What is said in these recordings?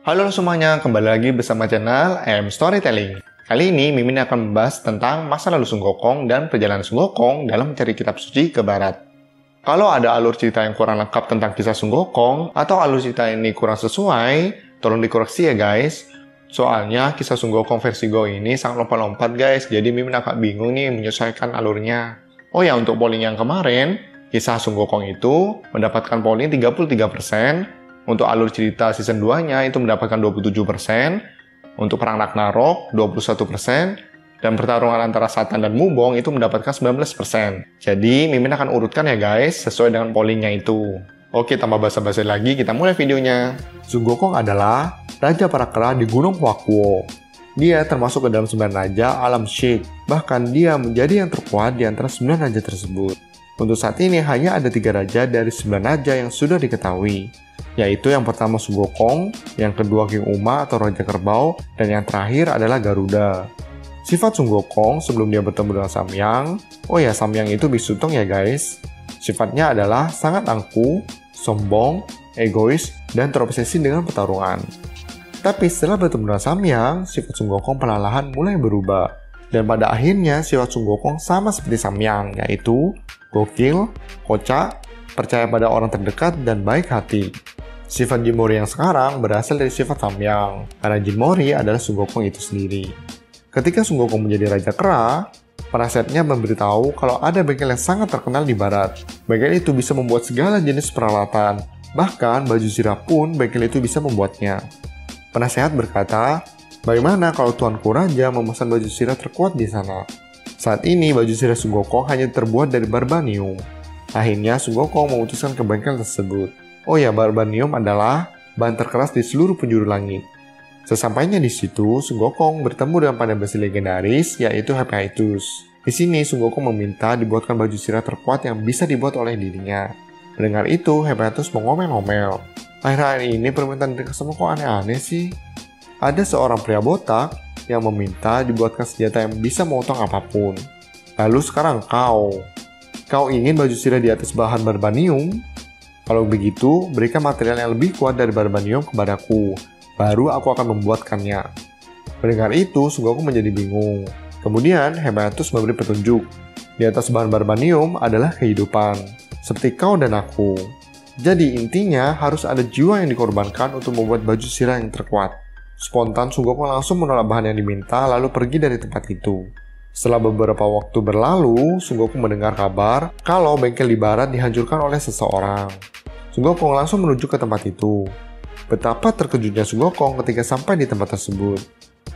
Halo semuanya, kembali lagi bersama channel Storytelling. Kali ini Mimin akan membahas tentang masa lalu Sun Gokong dan perjalanan Sun Gokong dalam mencari kitab suci ke barat. Kalau ada alur cerita yang kurang lengkap tentang kisah Sun Gokong atau alur cerita ini kurang sesuai, tolong dikoreksi ya guys. Soalnya kisah Sun Gokong versi Go ini sangat lompat-lompat guys, jadi Mimin agak bingung nih menyesuaikan alurnya. Oh ya, untuk polling yang kemarin, kisah Sun Gokong itu mendapatkan polling 33%, untuk alur cerita season 2-nya itu mendapatkan 27%, untuk perang Ragnarok 21%, dan pertarungan antara Satan dan Mubong itu mendapatkan 19%. Jadi Mimin akan urutkan ya guys, sesuai dengan pollingnya itu. Oke, tanpa basa-basi lagi, kita mulai videonya. Sun Gokong adalah raja para kera di Gunung Huakuo. Dia termasuk ke dalam 9 raja alam Sheikh. Bahkan dia menjadi yang terkuat di antara 9 raja tersebut. Untuk saat ini hanya ada 3 raja dari 9 raja yang sudah diketahui, yaitu yang pertama Sun Gokong, yang kedua King Uma atau Raja Kerbau, dan yang terakhir adalah Garuda. Sifat Sun Gokong sebelum dia bertemu dengan Samyang, oh ya, Samyang itu bisu tong ya guys. Sifatnya adalah sangat angkuh, sombong, egois, dan terobsesi dengan pertarungan. Tapi setelah bertemu dengan Samyang, sifat Sun Gokong perlahan mulai berubah. Dan pada akhirnya sifat Sun Gokong sama seperti Samyang, yaitu gokil, kocak, percaya pada orang terdekat, dan baik hati. Sifat Jin Mori yang sekarang berasal dari sifat Samyang, karena Jin Mori adalah Sun Gokong itu sendiri. Ketika Sun Gokong menjadi Raja Kera, penasihatnya memberitahu kalau ada bengkel yang sangat terkenal di barat. Bengkel itu bisa membuat segala jenis peralatan, bahkan baju zirah pun bengkel itu bisa membuatnya. Penasihat berkata, bagaimana kalau Tuanku Raja memesan baju zirah terkuat di sana? Saat ini baju zirah Sun Gokong hanya terbuat dari barbanium. Akhirnya Sun Gokong memutuskan ke bengkel tersebut. Oh ya, barbanium adalah bahan terkeras di seluruh penjuru langit. Sesampainya di situ, Sun Gokong bertemu dengan pandai besi legendaris, yaitu Hephaestus. Di sini Sun Gokong meminta dibuatkan baju zirah terkuat yang bisa dibuat oleh dirinya. Mendengar itu, Hephaestus mengomel-ngomel. Akhir-akhir ini permintaan dari customer kok aneh-aneh sih? Ada seorang pria botak yang meminta dibuatkan senjata yang bisa memotong apapun. Lalu sekarang kau ingin baju zirah di atas bahan barbanium? Kalau begitu, berikan material yang lebih kuat dari barbanium kepadaku, baru aku akan membuatkannya. Mendengar itu, Sun Gokong menjadi bingung. Kemudian, Hephaestus memberi petunjuk. Di atas bahan barbanium adalah kehidupan, seperti kau dan aku. Jadi intinya harus ada jiwa yang dikorbankan untuk membuat baju zirah yang terkuat. Spontan Sun Gokong langsung menolak bahan yang diminta lalu pergi dari tempat itu. Setelah beberapa waktu berlalu, Sun Gokong mendengar kabar kalau bengkel di barat dihancurkan oleh seseorang. Sun Gokong langsung menuju ke tempat itu. Betapa terkejutnya Sun Gokong ketika sampai di tempat tersebut.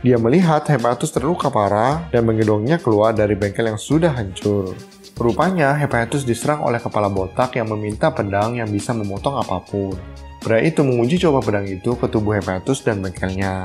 Dia melihat Hephaestus terluka parah dan menggendongnya keluar dari bengkel yang sudah hancur. Rupanya Hephaestus diserang oleh kepala botak yang meminta pedang yang bisa memotong apapun. Pria itu menguji coba pedang itu ke tubuh Hephaestus dan bengkelnya.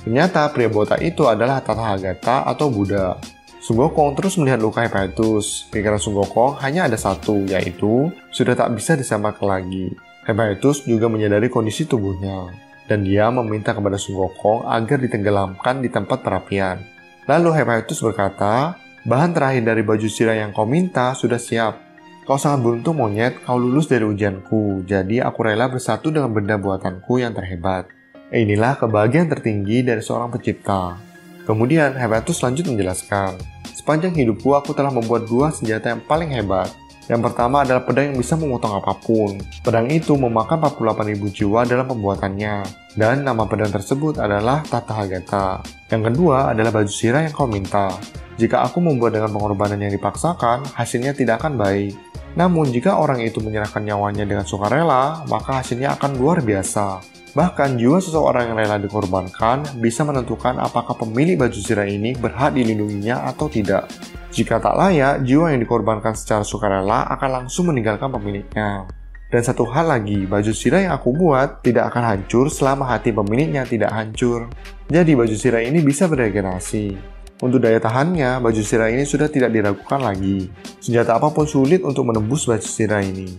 Ternyata pria botak itu adalah Tathagata atau Buddha. Sun Gokong terus melihat luka Hephaestus. Pikiran Sun Gokong hanya ada satu, yaitu sudah tak bisa disamakan lagi. Hephaestus juga menyadari kondisi tubuhnya, dan dia meminta kepada Sun Gokong agar ditenggelamkan di tempat perapian. Lalu Hephaestus berkata, bahan terakhir dari baju zirah yang kau minta sudah siap. Kau sangat beruntung monyet, kau lulus dari ujianku, jadi aku rela bersatu dengan benda buatanku yang terhebat. Inilah kebahagiaan tertinggi dari seorang pencipta. Kemudian Hephaestus lanjut menjelaskan, sepanjang hidupku aku telah membuat 2 senjata yang paling hebat. Yang pertama adalah pedang yang bisa memotong apapun. Pedang itu memakan 48.000 jiwa dalam pembuatannya, dan nama pedang tersebut adalah Tathagata. Yang kedua adalah baju zirah yang kau minta. Jika aku membuat dengan pengorbanan yang dipaksakan, hasilnya tidak akan baik. Namun jika orang itu menyerahkan nyawanya dengan sukarela, maka hasilnya akan luar biasa. Bahkan jiwa seseorang yang rela dikorbankan bisa menentukan apakah pemilik baju zirah ini berhak dilindunginya atau tidak. Jika tak layak, jiwa yang dikorbankan secara sukarela akan langsung meninggalkan pemiliknya. Dan satu hal lagi, baju zirah yang aku buat tidak akan hancur selama hati pemiliknya tidak hancur. Jadi baju zirah ini bisa beregenerasi. Untuk daya tahannya, baju zirah ini sudah tidak diragukan lagi. Senjata apapun sulit untuk menembus baju zirah ini.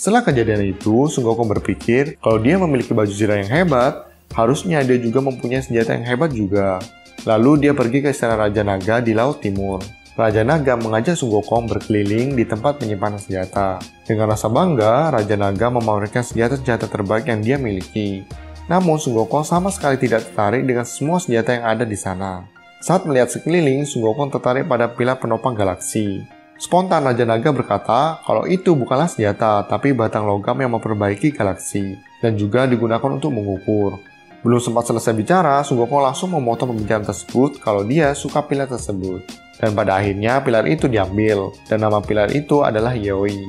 Setelah kejadian itu, Sun Gokong berpikir kalau dia memiliki baju zirah yang hebat, harusnya dia juga mempunyai senjata yang hebat juga. Lalu dia pergi ke istana Raja Naga di Laut Timur. Raja Naga mengajak Sun Gokong berkeliling di tempat penyimpanan senjata. Dengan rasa bangga, Raja Naga memamerkan senjata-senjata terbaik yang dia miliki. Namun Sun Gokong sama sekali tidak tertarik dengan semua senjata yang ada di sana. Saat melihat sekeliling, Sun Gokong tertarik pada pilar penopang galaksi. Spontan Raja Naga berkata kalau itu bukanlah senjata, tapi batang logam yang memperbaiki galaksi, dan juga digunakan untuk mengukur. Belum sempat selesai bicara, Sun Gokong langsung memotong pembicaraan tersebut kalau dia suka pilar tersebut. Dan pada akhirnya pilar itu diambil, dan nama pilar itu adalah Yoi.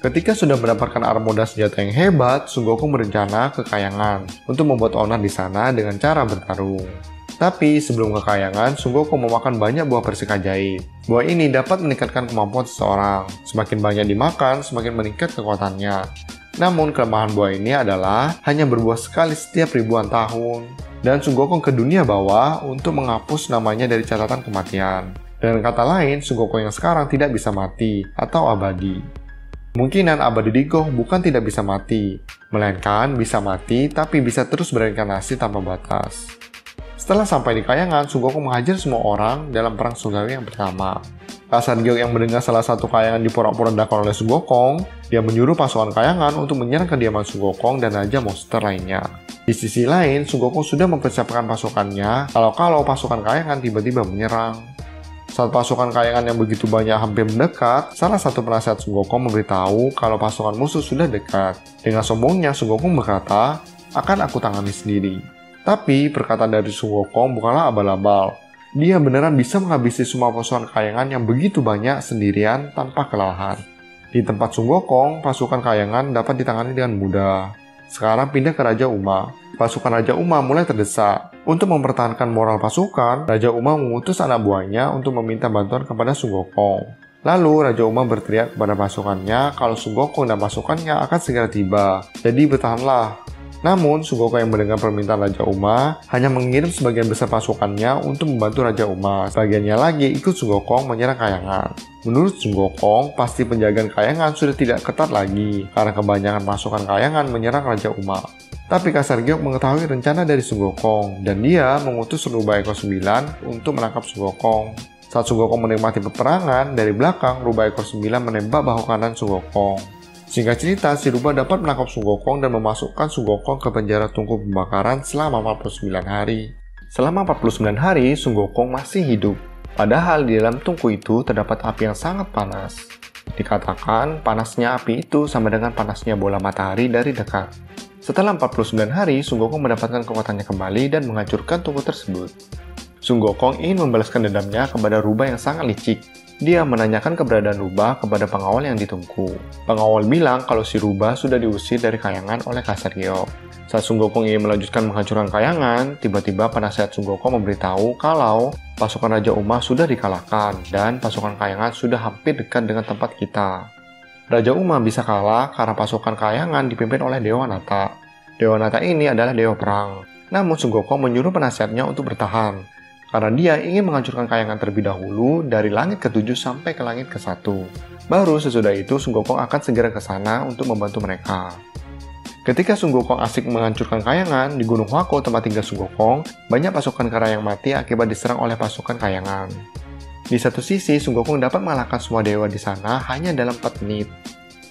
Ketika sudah mendapatkan armada senjata yang hebat, Sun Gokong berencana ke Kayangan untuk membuat onar di sana dengan cara bertarung. Tapi sebelum ke Kayangan, Sun Gokong memakan banyak buah persik ajaib. Buah ini dapat meningkatkan kemampuan seseorang. Semakin banyak dimakan, semakin meningkat kekuatannya. Namun kelemahan buah ini adalah hanya berbuah sekali setiap ribuan tahun. Dan Sun Gokong ke dunia bawah untuk menghapus namanya dari catatan kematian. Dengan kata lain, Sun Gokong yang sekarang tidak bisa mati atau abadi. Kemungkinan abadi di Goh bukan tidak bisa mati, melainkan bisa mati tapi bisa terus bereinkarnasi tanpa batas. Setelah sampai di Kayangan, Sun Gokong menghajar semua orang dalam perang surgawi yang pertama. Kasar Giok yang mendengar salah satu kayangan diporak-porandakan oleh Sun Gokong, dia menyuruh pasukan Kayangan untuk menyerang kediaman Sun Gokong dan Raja Monster lainnya. Di sisi lain, Sun Gokong sudah mempersiapkan pasukannya kalau pasukan Kayangan tiba-tiba menyerang. Saat pasukan Kayangan yang begitu banyak hampir mendekat, salah satu penasihat Sun Gokong memberitahu kalau pasukan musuh sudah dekat. Dengan sombongnya, Sun Gokong berkata, "Akan aku tangani sendiri." Tapi perkataan dari Sun Gokong bukanlah abal-abal. Dia beneran bisa menghabisi semua pasukan Kayangan yang begitu banyak sendirian tanpa kelelahan. Di tempat Sun Gokong, pasukan Kayangan dapat ditangani dengan mudah. Sekarang pindah ke Raja Uma. Pasukan Raja Uma mulai terdesak. Untuk mempertahankan moral pasukan, Raja Uma mengutus anak buahnya untuk meminta bantuan kepada Sun Gokong. Lalu Raja Uma berteriak kepada pasukannya kalau Sun Gokong dan pasukannya akan segera tiba. Jadi bertahanlah. Namun Sun Gokong yang mendengar permintaan Raja Uma hanya mengirim sebagian besar pasukannya untuk membantu Raja Uma. Sebagiannya lagi ikut Sun Gokong menyerang Kayangan. Menurut Sun Gokong, pasti penjagaan Kayangan sudah tidak ketat lagi karena kebanyakan pasukan Kayangan menyerang Raja Uma. Tapi Kasar Giok mengetahui rencana dari Sun Gokong dan dia mengutus Rubah Ekor 9 untuk menangkap Sun Gokong. Saat Sun Gokong menikmati peperangan, dari belakang Rubah Ekor 9 menembak bahu kanan Sun Gokong. Singkat cerita, si Rubah dapat menangkap Sun Gokong dan memasukkan Sun Gokong ke penjara tungku pembakaran selama 49 hari. Selama 49 hari, Sun Gokong masih hidup. Padahal di dalam tungku itu terdapat api yang sangat panas. Dikatakan panasnya api itu sama dengan panasnya bola matahari dari dekat. Setelah 49 hari, Sun Gokong mendapatkan kekuatannya kembali dan menghancurkan tungku tersebut. Sun Gokong ingin membalaskan dendamnya kepada Rubah yang sangat licik. Dia menanyakan keberadaan Rubah kepada pengawal yang ditunggu. Pengawal bilang kalau si Rubah sudah diusir dari Kayangan oleh Kasar Giok. Saat Sun Gokong ingin melanjutkan menghancurkan Kayangan, tiba-tiba penasihat Sun Gokong memberitahu kalau pasukan Raja Uma sudah dikalahkan dan pasukan Kayangan sudah hampir dekat dengan tempat kita. Raja Uma bisa kalah karena pasukan Kayangan dipimpin oleh Dewa Nata. Dewa Nata ini adalah dewa perang. Namun Sun Gokong menyuruh penasihatnya untuk bertahan, karena dia ingin menghancurkan Kayangan terlebih dahulu dari langit ke-7 sampai ke langit ke-1. Baru sesudah itu Sun Gokong akan segera ke sana untuk membantu mereka. Ketika Sun Gokong asik menghancurkan Kayangan, di Gunung Huako tempat tinggal Sun Gokong, banyak pasukan kera yang mati akibat diserang oleh pasukan Kayangan. Di satu sisi, Sun Gokong dapat mengalahkan semua dewa di sana hanya dalam 4 menit.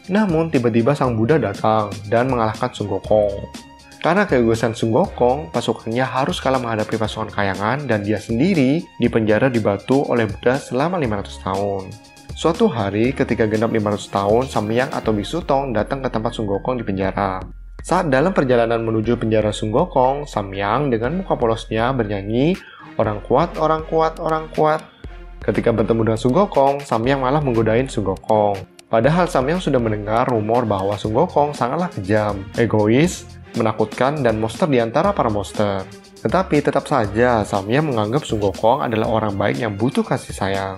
Namun, tiba-tiba Sang Buddha datang dan mengalahkan Sun Gokong. Karena keegoisan Sun Gokong, pasukannya harus kalah menghadapi pasukan Kayangan dan dia sendiri dipenjara di batu oleh Buddha selama 500 tahun. Suatu hari, ketika genap 500 tahun, Samyang atau Biksu Tong datang ke tempat Sun Gokong di penjara. Saat dalam perjalanan menuju penjara Sun Gokong, Samyang dengan muka polosnya bernyanyi, "Orang kuat, orang kuat, orang kuat." Ketika bertemu dengan Sun Gokong, Samyang malah menggodain Sun Gokong. Padahal Samyang sudah mendengar rumor bahwa Sun Gokong sangatlah kejam, egois, menakutkan, dan monster di antara para monster. Tetapi tetap saja Samyang menganggap Sun Gokong adalah orang baik yang butuh kasih sayang.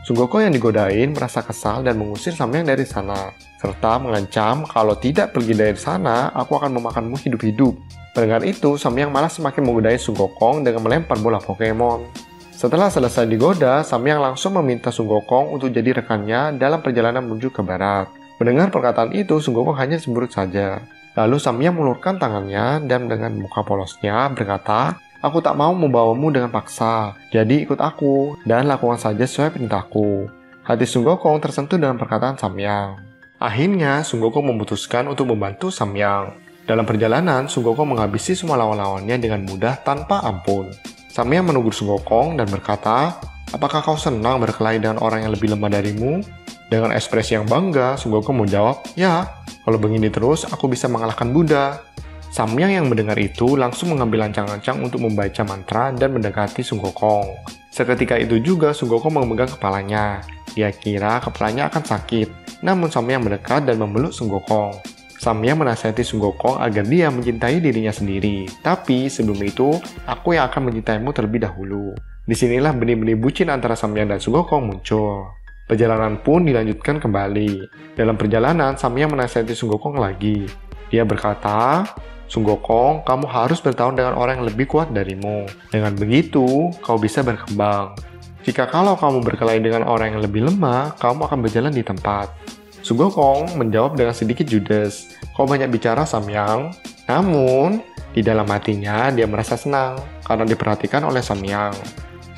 Sun Gokong yang digodain merasa kesal dan mengusir Samyang dari sana, serta mengancam kalau tidak pergi dari sana, aku akan memakanmu hidup-hidup. Mendengar itu, Samyang malah semakin menggodain Sun Gokong dengan melempar bola Pokemon. Setelah selesai digoda, Samyang langsung meminta Sun Gokong untuk jadi rekannya dalam perjalanan menuju ke barat. Mendengar perkataan itu, Sun Gokong hanya cemberut saja. Lalu Samyang mengulurkan tangannya dan dengan muka polosnya berkata, "Aku tak mau membawamu dengan paksa, jadi ikut aku dan lakukan saja sesuai perintahku." Hati Sun Gokong tersentuh dengan perkataan Samyang. Akhirnya, Sun Gokong memutuskan untuk membantu Samyang. Dalam perjalanan, Sun Gokong menghabisi semua lawan-lawannya dengan mudah tanpa ampun. Samyang menegur Sun Gokong dan berkata, "Apakah kau senang berkelahi dengan orang yang lebih lemah darimu?" Dengan ekspresi yang bangga, Sun Gokong menjawab, "Ya, kalau begini terus aku bisa mengalahkan Buddha." Samyang yang mendengar itu langsung mengambil lancang-lancang untuk membaca mantra dan mendekati Sun Gokong. Seketika itu juga Sun Gokong memegang kepalanya. Dia kira kepalanya akan sakit, namun Samyang mendekat dan memeluk Sun Gokong. Samyang menasihati Sun Gokong agar dia mencintai dirinya sendiri. Tapi sebelum itu, aku yang akan mencintaimu terlebih dahulu. Disinilah benih-benih bucin antara Samyang dan Sun Gokong muncul. Perjalanan pun dilanjutkan kembali. Dalam perjalanan, Samyang menasihati Sun Gokong lagi. Dia berkata, "Sun Gokong, kamu harus bertarung dengan orang yang lebih kuat darimu. Dengan begitu, kau bisa berkembang. Kalau kamu berkelahi dengan orang yang lebih lemah, kamu akan berjalan di tempat." Sun Gokong menjawab dengan sedikit judes, "Kau banyak bicara, Samyang." Namun, di dalam hatinya dia merasa senang karena diperhatikan oleh Samyang.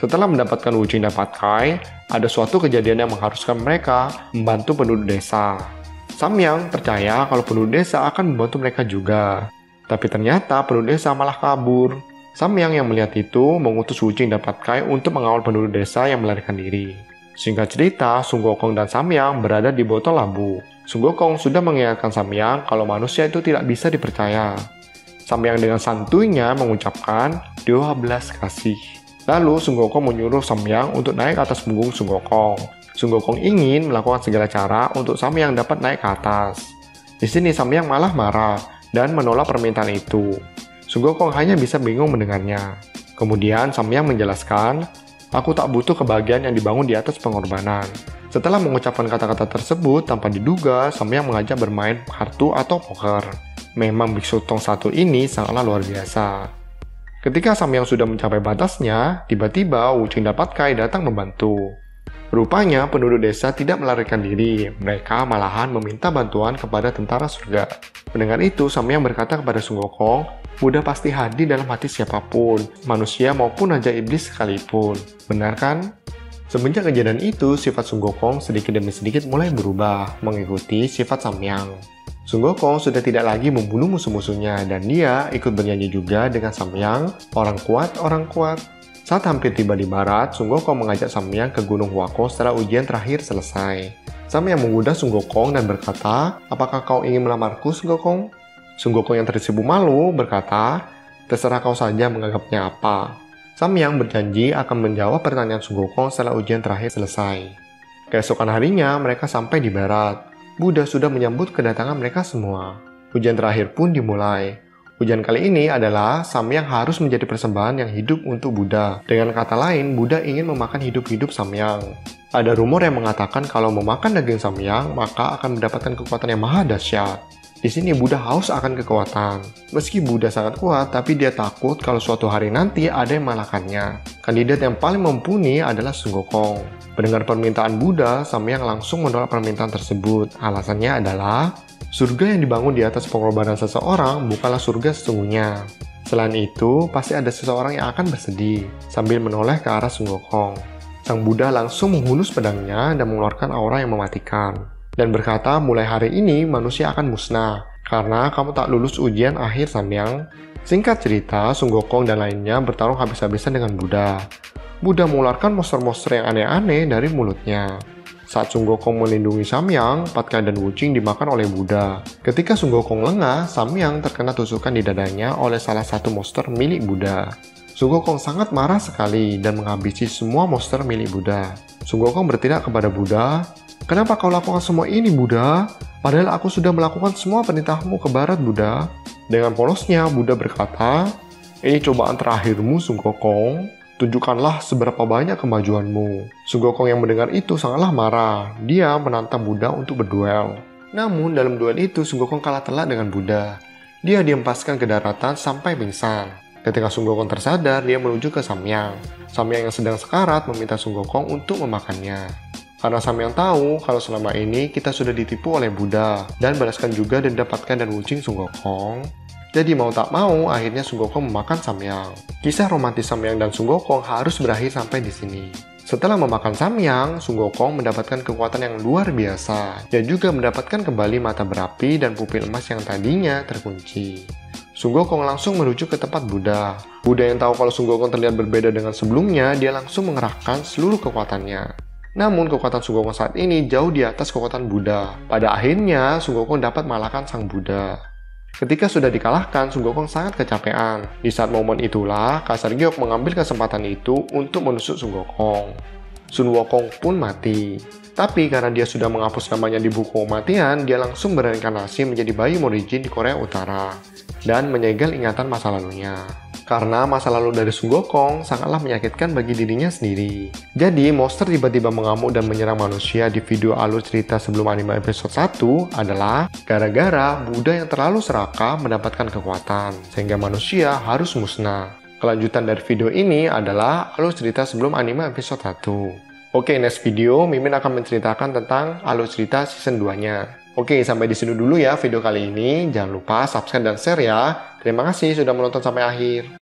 Setelah mendapatkan Wu Jing dan Pat Kai, ada suatu kejadian yang mengharuskan mereka membantu penduduk desa. Samyang percaya kalau penduduk desa akan membantu mereka juga. Tapi ternyata penduduk desa malah kabur. Samyang yang melihat itu mengutus Wu Jing dan Pat Kai untuk mengawal penduduk desa yang melarikan diri. Singkat cerita, Sun Gokong dan Samyang berada di botol labu. Sun Gokong sudah mengingatkan Samyang kalau manusia itu tidak bisa dipercaya. Samyang dengan santuinya mengucapkan 12 kasih. Lalu Sun Gokong menyuruh Samyang untuk naik atas punggung Sun Gokong. Sun Gokong ingin melakukan segala cara untuk Samyang dapat naik ke atas. Di sini Samyang malah marah dan menolak permintaan itu. Sun Gokong hanya bisa bingung mendengarnya. Kemudian Samyang menjelaskan, "Aku tak butuh kebahagiaan yang dibangun di atas pengorbanan." Setelah mengucapkan kata-kata tersebut, tanpa diduga, Samyang mengajak bermain kartu atau poker. Memang Biksu Tong satu ini sangatlah luar biasa. Ketika Samyang sudah mencapai batasnya, tiba-tiba Wu Jing dan Pat Kai datang membantu. Rupanya penduduk desa tidak melarikan diri, mereka malahan meminta bantuan kepada tentara surga. Mendengar itu, Samyang berkata kepada Sun Gokong, "Buddha pasti hadir dalam hati siapapun, manusia maupun raja iblis sekalipun." Benar kan? Semenjak kejadian itu, sifat Sun Gokong sedikit demi sedikit mulai berubah, mengikuti sifat Samyang. Sun Gokong sudah tidak lagi membunuh musuh-musuhnya, dan dia ikut bernyanyi juga dengan Samyang, "Orang kuat, orang kuat." Saat hampir tiba di barat, Sun Gokong mengajak Samyang ke Gunung Huako setelah ujian terakhir selesai. Samyang menggoda Sun Gokong dan berkata, "Apakah kau ingin melamarku, Sun Gokong?" Sun Gokong yang tersipu malu berkata, "Terserah kau saja menganggapnya apa." Samyang berjanji akan menjawab pertanyaan Sun Gokong setelah ujian terakhir selesai. Keesokan harinya, mereka sampai di barat. Buddha sudah menyambut kedatangan mereka semua. Ujian terakhir pun dimulai. Ujian kali ini adalah Samyang harus menjadi persembahan yang hidup untuk Buddha. Dengan kata lain, Buddha ingin memakan hidup-hidup Samyang. Ada rumor yang mengatakan kalau memakan daging Samyang, maka akan mendapatkan kekuatan yang maha dahsyat. Di sini Buddha haus akan kekuatan. Meski Buddha sangat kuat, tapi dia takut kalau suatu hari nanti ada yang mengalahkannya. Kandidat yang paling mumpuni adalah Sun Gokong. Mendengar permintaan Buddha, Samyang langsung menolak permintaan tersebut. Alasannya adalah, surga yang dibangun di atas pengorbanan seseorang bukanlah surga sesungguhnya. Selain itu, pasti ada seseorang yang akan bersedih, sambil menoleh ke arah Sun Gokong. Sang Buddha langsung menghunus pedangnya dan mengeluarkan aura yang mematikan. Dan berkata, "Mulai hari ini manusia akan musnah, karena kamu tak lulus ujian akhir, Samyang." Singkat cerita, Sun Gokong dan lainnya bertarung habis-habisan dengan Buddha. Buddha mengeluarkan monster-monster yang aneh-aneh dari mulutnya. Saat Sun Gokong melindungi Samyang, Pat Kai dan Wu Jing dimakan oleh Buddha. Ketika Sun Gokong lengah, Samyang terkena tusukan di dadanya oleh salah satu monster milik Buddha. Sun Gokong sangat marah sekali dan menghabisi semua monster milik Buddha. Sun Gokong bertindak kepada Buddha, "Kenapa kau lakukan semua ini, Buddha? Padahal aku sudah melakukan semua perintahmu ke barat, Buddha." Dengan polosnya, Buddha berkata, "Ini cobaan terakhirmu, Sun Gokong. Tunjukkanlah seberapa banyak kemajuanmu." Sun Gokong yang mendengar itu sangatlah marah. Dia menantang Buddha untuk berduel. Namun dalam duel itu Sun Gokong kalah telak dengan Buddha. Dia dihempaskan ke daratan sampai pingsan. Ketika Sun Gokong tersadar, dia menuju ke Samyang. Samyang yang sedang sekarat meminta Sun Gokong untuk memakannya. Karena Samyang tahu kalau selama ini kita sudah ditipu oleh Buddha dan balaskan juga dan dapatkan dan Wu Jing Sun Gokong. Jadi mau tak mau, akhirnya Sun Gokong memakan Samyang. Kisah romantis Samyang dan Sun Gokong harus berakhir sampai di sini. Setelah memakan samyang, Sun Gokong mendapatkan kekuatan yang luar biasa. Dia juga mendapatkan kembali mata berapi dan pupil emas yang tadinya terkunci. Sun Gokong langsung menuju ke tempat Buddha. Buddha yang tahu kalau Sun Gokong terlihat berbeda dengan sebelumnya, dia langsung mengerahkan seluruh kekuatannya. Namun kekuatan Sun Gokong saat ini jauh di atas kekuatan Buddha. Pada akhirnya, Sun Gokong dapat mengalahkan sang Buddha. Ketika sudah dikalahkan, Sun Gokong sangat kecapean. Di saat momen itulah, Kaisar Giok mengambil kesempatan itu untuk menusuk Sun Gokong. Sun Wukong pun mati. Tapi karena dia sudah menghapus namanya di buku kematian, dia langsung bereinkarnasi menjadi bayi Morijin di Korea Utara dan menyegel ingatan masa lalunya. Karena masa lalu dari Sun Gokong sangatlah menyakitkan bagi dirinya sendiri. Jadi, monster tiba-tiba mengamuk dan menyerang manusia di video alur cerita sebelum anime episode 1 adalah gara-gara Buddha yang terlalu serakah mendapatkan kekuatan, sehingga manusia harus musnah. Kelanjutan dari video ini adalah alur cerita sebelum anime episode 1. Oke, next video Mimin akan menceritakan tentang alur cerita season 2-nya. Oke, sampai di sini dulu ya video kali ini. Jangan lupa subscribe dan share ya. Terima kasih sudah menonton sampai akhir.